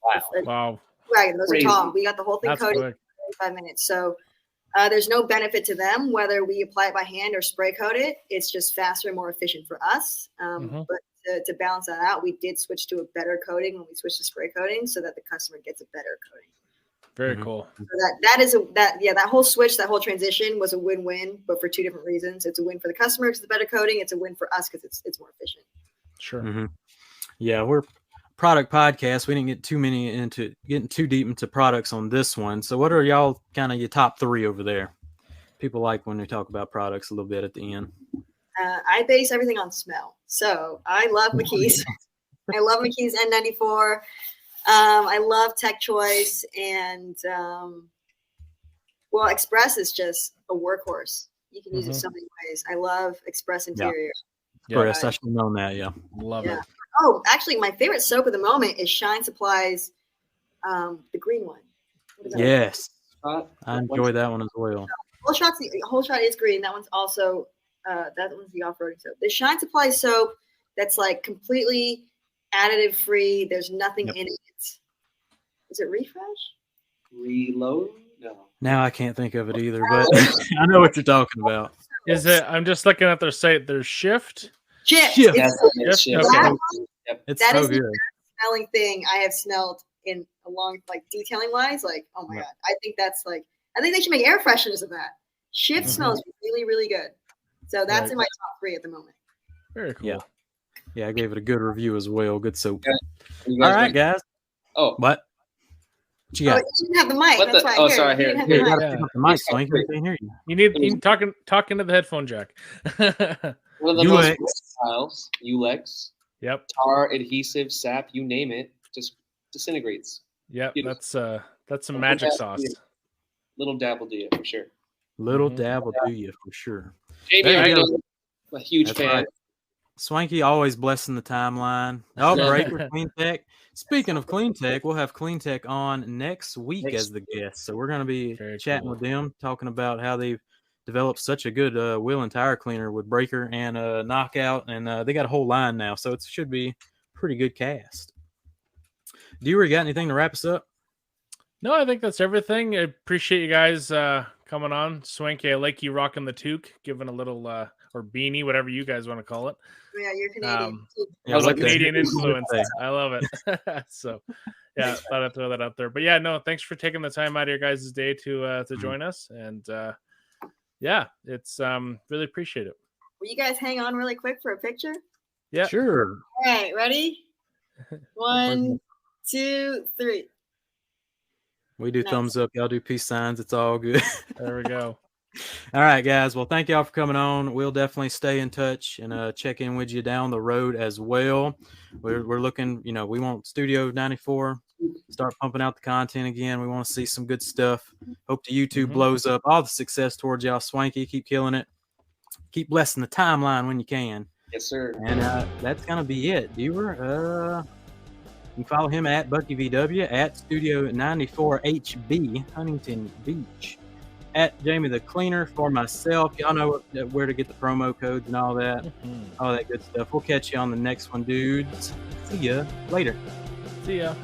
Wow. Wagon, those are tall. We got the whole thing coated in 35 minutes. So there's no benefit to them whether we apply it by hand or spray coat it. It's just faster and more efficient for us. But to balance that out, we did switch to a better coating when we switched to spray coating so that the customer gets a better coating. Very cool. So that whole switch, that whole transition was a win-win, but for two different reasons. It's a win for the customer because it's better coating. It's a win for us because it's more efficient. Sure. Mm-hmm. Yeah, we're a product podcast. We didn't get getting too deep into products on this one. So what are y'all kind of your top 3 over there? People like when we talk about products a little bit at the end. I base everything on smell. So I love McKee's. I love McKee's N94. I love Tech Choice, and Express is just a workhorse. You can use it so many ways. I love Express Interior. Express, I should have known that. Yeah, love it. Oh, actually, my favorite soap at the moment is Shine Supply's, the green one. Yes, Shot. I enjoy that one as well. Whole shot is green. That one's also that one's the off-roading soap. The Shine Supply soap that's like completely additive free. There's nothing in it. Is it Refresh? Reload? No. Now I can't think of it either, but I know what you're talking about. Is it? I'm just looking at their site. There's Shift. Shift. Shift. That's Shift. it. Okay. That one, It's that so is the good. best smelling thing I have smelled in a long, like detailing wise. Like, oh my god, I think that's like, I think they should make air fresheners of that. Shift smells really, really good. So that's in my top 3 at the moment. Very cool. Yeah, I gave it a good review as well. Good soap. You All guys right, went- guys. Oh, What you got? You didn't have the mic. What That's the- why. oh, sorry, You here. didn't have Here, the you mic. gotta pick up the mic, Swanky. I can't hear you. You need talk into the headphone jack. one of the Ulex. most styles, Ulex, Yep. tar, adhesive, sap, you name it, just disintegrates. Yep. Beautiful. That's some magic sauce. Little dab will do it for sure. Little dab will do you for sure. Jamie, There you I go. know, a huge That's fan. right. Swanky always blessing the timeline. Oh, Breaker, Clean Tech. Speaking of Clean Tech, we'll have Clean Tech on next week as the guest. So we're going to be Very chatting cool. with them, talking about how they've developed such a good wheel and tire cleaner with Breaker and Knockout. And they got a whole line now. So it should be a pretty good cast. Dewey, got anything to wrap us up? No, I think that's everything. I appreciate you guys coming on. Swanky, I like you rocking the toque, giving a little or beanie, whatever you guys want to call it. Yeah, you're Canadian. Yeah, I was like a that. Canadian influence. I love it. So, yeah, thought I'd throw that out there. But yeah, no, thanks for taking the time out of your guys' day to join us. And yeah, it's really appreciate it. Will you guys hang on really quick for a picture? Yeah, Sure. All right, ready? 1, 2, 3. We do Nice. thumbs up. Y'all do peace signs. It's all good. There we go. All right, guys. Well, thank y'all for coming on. We'll definitely stay in touch and check in with you down the road as well. We're looking, we want Studio 94, start pumping out the content again. We want to see some good stuff. Hope the YouTube blows up. All the success towards y'all, Swanky. Keep killing it. Keep blessing the timeline when you can. Yes, sir. And that's going to be it. Viewer, you can follow him at BuckyVW, at Studio 94HB, Huntington Beach. At Jamie the Cleaner for myself. Y'all know where to get the promo codes and all that good stuff. We'll catch you on the next one, dudes. See ya later. See ya.